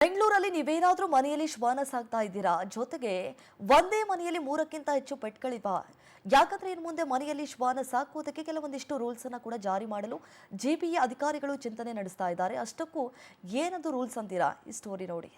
ಬೆಂಗಳೂರಲ್ಲಿ ನೀವೇನಾದ್ರೂ ಮನೆಯಲ್ಲಿ ಶ್ವಾನ ಸಾಕ್ತಾ ಇದ್ದೀರಾ? ಜೊತೆಗೆ ಒಂದೇ ಮನೆಯಲ್ಲಿ 3ಕ್ಕಿಂತ ಹೆಚ್ಚು ಪೆಟ್ಗಳಿವೆ. ಯಾಕಂದ್ರೆ ಇನ್ನು ಮುಂದೆ ಮನೆಯಲ್ಲಿ ಶ್ವಾನ ಸಾಕುವುದಕ್ಕೆ ಕೆಲವೊಂದಿಷ್ಟು ರೂಲ್ಸ್ ಅನ್ನ ಕೂಡ ಜಾರಿ ಮಾಡಲು ಜಿಬಿಎ ಅಧಿಕಾರಿಗಳು ಚಿಂತನೆ ನಡೆಸ್ತಾ ಇದ್ದಾರೆ. ಅಷ್ಟಕ್ಕೂ ಏನದು ರೂಲ್ಸ್ ಅಂತೀರಾ? ಈ ಸ್ಟೋರಿ ನೋಡಿ.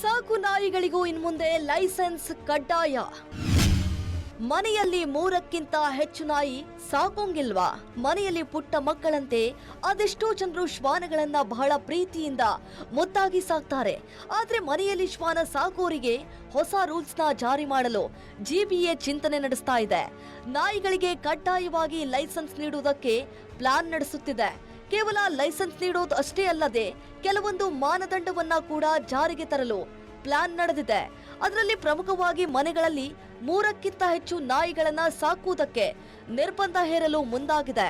ಸಾಕು ನಾಯಿಗಳಿಗೂ ಇನ್ಮುಂದೆ ಲೈಸೆನ್ಸ್ ಕಡ್ಡಾಯ. ಮನೆಯಲ್ಲಿ 3ಕ್ಕಿಂತ ಹೆಚ್ಚು ನಾಯಿ ಸಾಕೋಂಗಿಲ್ವಾ? ಮನೆಯಲ್ಲಿ ಪುಟ್ಟ ಮಕ್ಕಳಂತೆ ಅದೆಷ್ಟೋ ಜನರು ಶ್ವಾನಗಳನ್ನ ಬಹಳ ಪ್ರೀತಿಯಿಂದ ಮುದ್ದಾಗಿ ಸಾಕ್ತಾರೆ. ಆದ್ರೆ ಮನೆಯಲ್ಲಿ ಶ್ವಾನ ಸಾಕೋರಿಗೆ ಹೊಸ ರೂಲ್ಸ್ ನ ಜಾರಿ ಮಾಡಲು ಜಿಬಿಎ ಚಿಂತನೆ ನಡೆಸ್ತಾ ಇದೆ. ನಾಯಿಗಳಿಗೆ ಕಡ್ಡಾಯವಾಗಿ ಲೈಸೆನ್ಸ್ ನೀಡುವುದಕ್ಕೆ ಪ್ಲಾನ್ ನಡೆಸುತ್ತಿದೆ. ಕೇವಲ ಲೈಸೆನ್ಸ್ ನೀಡೋದು ಅಷ್ಟೇ ಅಲ್ಲದೆ ಕೆಲವೊಂದು ಮಾನದಂಡವನ್ನ ಕೂಡ ಜಾರಿಗೆ ತರಲು ಪ್ಲಾನ್ ನಡೆದಿದೆ. ಅದರಲ್ಲಿ ಪ್ರಮುಖವಾಗಿ ಮನೆಗಳಲ್ಲಿ 3ಕ್ಕಿಂತ ಹೆಚ್ಚು ನಾಯಿಗಳನ್ನ ಸಾಕುವುದಕ್ಕೆ ನಿರ್ಬಂಧ ಹೇರಲು ಮುಂದಾಗಿದೆ.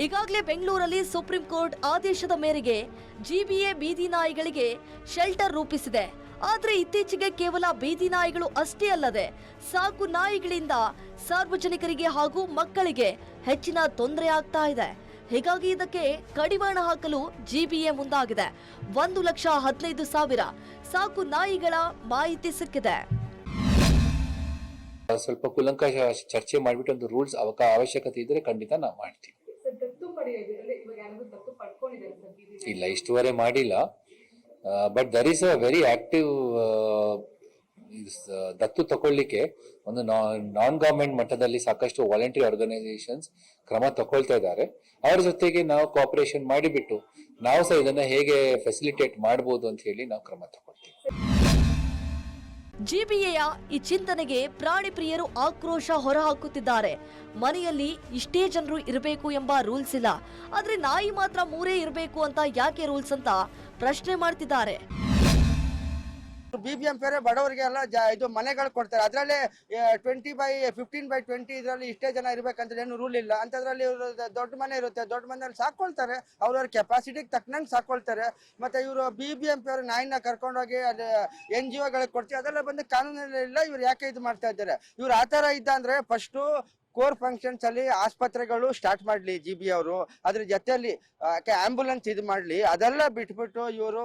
ಈಗಾಗಲೇ ಬೆಂಗಳೂರಲ್ಲಿ ಸುಪ್ರೀಂ ಕೋರ್ಟ್ ಆದೇಶದ ಮೇರೆಗೆ ಜಿಬಿಎ ಬೀದಿ ನಾಯಿಗಳಿಗೆ ಶೆಲ್ಟರ್ ರೂಪಿಸಿದೆ. ಆದ್ರೆ ಇತ್ತೀಚೆಗೆ ಕೇವಲ ಬೀದಿ ನಾಯಿಗಳು ಅಷ್ಟೇ ಅಲ್ಲದೆ ಸಾಕು ನಾಯಿಗಳಿಂದ ಸಾರ್ವಜನಿಕರಿಗೆ ಹಾಗೂ ಮಕ್ಕಳಿಗೆ ಹೆಚ್ಚಿನ ತೊಂದರೆ ಆಗ್ತಾ ಇದೆ. ಹೀಗಾಗಿ ಇದಕ್ಕೆ ಕಡಿವಾಣ ಹಾಕಲು ಜಿಬಿಎ ಮುಂದಾಗಿದೆ. 1,15,000 ಸಾಕು ನಾಯಿಗಳ ಮಾಹಿತಿ ಸಿಕ್ಕಿದೆ. ಸ್ವಲ್ಪ ಕುಲಂಕಷ ಚರ್ಚೆ ಮಾಡಿಬಿಟ್ಟು ಒಂದು ರೂಲ್ಸ್ ಅವಶ್ಯಕತೆ ಇದ್ರೆ ಖಂಡಿತ ನಾವು ಮಾಡ್ತೀವಿ. ಇಲ್ಲ, ಇಷ್ಟುವರೆ ಮಾಡಿಲ್ಲ. But there is a very active ದತ್ತು ತಗೊಳ್ಳಿಕ್ಕೆ ಒಂದು ನಾನ್ ಗವರ್ಮೆಂಟ್ ಮಟ್ಟದಲ್ಲಿ ಸಾಕಷ್ಟು ವಾಲಂಟರಿ ಆರ್ಗನೈಸೇಷನ್ಸ್ ಕ್ರಮ ತಗೊಳ್ತಾ ಇದ್ದಾರೆ. ಅವ್ರ ಜೊತೆಗೆ ನಾವು ಕೋಆಪರೇಷನ್ ಮಾಡಿಬಿಟ್ಟು ನಾವು ಸಹ ಇದನ್ನ ಹೇಗೆ ಫೆಸಿಲಿಟೇಟ್ ಮಾಡಬಹುದು ಅಂತ ಹೇಳಿ ನಾವು ಕ್ರಮ ತಗೊಳ್ತೀವಿ. ಜಿಬಿಎಯ ಈ ಚಿಂತನೆಗೆ ಪ್ರಾಣಿ ಪ್ರಿಯರು ಆಕ್ರೋಶ ಹೊರಹಾಕುತ್ತಿದ್ದಾರೆ. ಮನೆಯಲ್ಲಿ ಇಷ್ಟೇ ಜನರು ಇರಬೇಕು ಎಂಬ ರೂಲ್ಸ್ ಇಲ್ಲ, ಆದ್ರೆ ನಾಯಿ ಮಾತ್ರ 3 ಇರಬೇಕು ಅಂತ ಯಾಕೆ ರೂಲ್ಸ್ ಅಂತ ಪ್ರಶ್ನೆ ಮಾಡ್ತಿದ್ದಾರೆ. ಬಿಬಿಎಂಪಿ ಬಡವರಿಗೆ ಎಲ್ಲ ಇದು ಮನೆಗಳು ಕೊಡ್ತಾರೆ. ಅದರಲ್ಲಿ 15/20 ಇದರಲ್ಲಿ ಇಷ್ಟೇ ಜನ ಇರ್ಬೇಕಂತ ಏನು ರೂಲ್ ಇಲ್ಲ. ಅಂತದ್ರಲ್ಲಿ ಇವರು ದೊಡ್ಡ ಮನೆ ಇರುತ್ತೆ, ದೊಡ್ಡ ಮನೆಯಲ್ಲಿ ಸಾಕೊಳ್ತಾರೆ, ಅವ್ರವ್ರ ಕೆಪಾಸಿಟಿಗೆ ತಕ್ಕನಂಗೆ ಸಾಕೊಳ್ತಾರೆ. ಮತ್ತೆ ಇವರು ಬಿಬಿಎಂಪಿ ಅವರು ನಾಯಿನ ಕರ್ಕೊಂಡೋಗಿ ಅಲ್ಲಿ NGOಗಳಿಗೆ ಕೊಡ್ತೀವಿ, ಅದೆಲ್ಲ ಬಂದು ಕಾನೂನಲ್ಲಿ ಇಲ್ಲ. ಇವ್ರು ಯಾಕೆ ಇದು ಮಾಡ್ತಾ ಇದ್ದಾರೆ? ಇವ್ರು ಆ ಥರ ಇದ್ದ ಅಂದ್ರೆ ಫಸ್ಟು ಕೋರ್ ಫಂಕ್ಷನ್ಸ್ ಅಲ್ಲಿ ಆಸ್ಪತ್ರೆಗಳು ಸ್ಟಾರ್ಟ್ ಮಾಡ್ಲಿ ಜಿಬಿ ಅವರು, ಅದ್ರ ಜೊತೆಯಲ್ಲಿ ಆಂಬುಲೆನ್ಸ್ ಇದು ಮಾಡ್ಲಿ. ಅದೆಲ್ಲ ಬಿಟ್ಬಿಟ್ಟು ಇವರು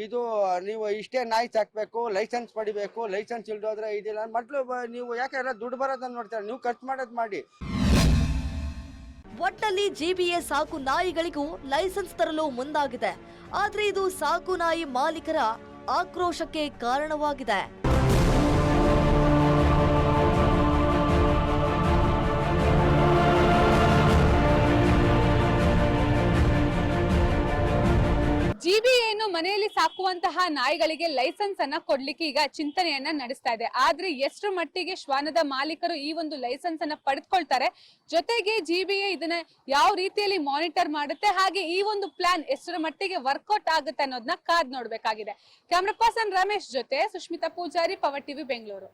ಇದು ನೀವು ಇಷ್ಟೇ ನಾಯಿ ಸಾಕ್ಬೇಕು, ಲೈಸೆನ್ಸ್ ಪಡಿಬೇಕು, ಲೈಸೆನ್ಸ್ ಇಲ್ದೋದ್ರೆ ಇದಿಲ್ಲ ಮಟ್ಲು ನೀವು ಯಾಕೆ ಎಲ್ಲ ದುಡ್ಡು ಬರೋದನ್ನ ನೋಡ್ತಾರೆ, ನೀವು ಖರ್ಚು ಮಾಡೋದು ಮಾಡಿ. ಒಟ್ಟಲ್ಲಿ ಜಿಬಿಎ ಸಾಕು ನಾಯಿಗಳಿಗೂ ಲೈಸೆನ್ಸ್ ತರಲು ಮುಂದಾಗಿದೆ. ಆದ್ರೆ ಇದು ಸಾಕು ನಾಯಿ ಮಾಲೀಕರ ಆಕ್ರೋಶಕ್ಕೆ ಕಾರಣವಾಗಿದೆ. ಜಿಬಿಎ ಮನೆಯಲ್ಲಿ ಸಾಕುವಂತಹ ನಾಯಿಗಳಿಗೆ ಲೈಸೆನ್ಸ್ ಅನ್ನ ಕೊಡ್ಲಿಕ್ಕೆ ಈಗ ಚಿಂತನೆಯನ್ನ ನಡೆಸ್ತಾ ಇದೆ. ಆದ್ರೆ ಎಷ್ಟು ಮಟ್ಟಿಗೆ ಶ್ವಾನದ ಮಾಲೀಕರು ಈ ಒಂದು ಲೈಸೆನ್ಸ್ ಅನ್ನ ಪಡೆದುಕೊಳ್ತಾರೆ, ಜೊತೆಗೆ ಜಿಬಿಎ ಇದನ್ನ ಯಾವ ರೀತಿಯಲ್ಲಿ ಮಾನಿಟರ್ ಮಾಡುತ್ತೆ, ಹಾಗೆ ಈ ಒಂದು ಪ್ಲಾನ್ ಎಷ್ಟರ ಮಟ್ಟಿಗೆ ವರ್ಕೌಟ್ ಆಗುತ್ತೆ ಅನ್ನೋದನ್ನ ಕಾದ್ ನೋಡ್ಬೇಕಾಗಿದೆ. ಕ್ಯಾಮ್ರಾ ಪರ್ಸನ್ ರಮೇಶ್ ಜೊತೆ ಸುಷ್ಮಿತಾ ಪೂಜಾರಿ, ಪವರ್ ಟಿವಿ, ಬೆಂಗಳೂರು.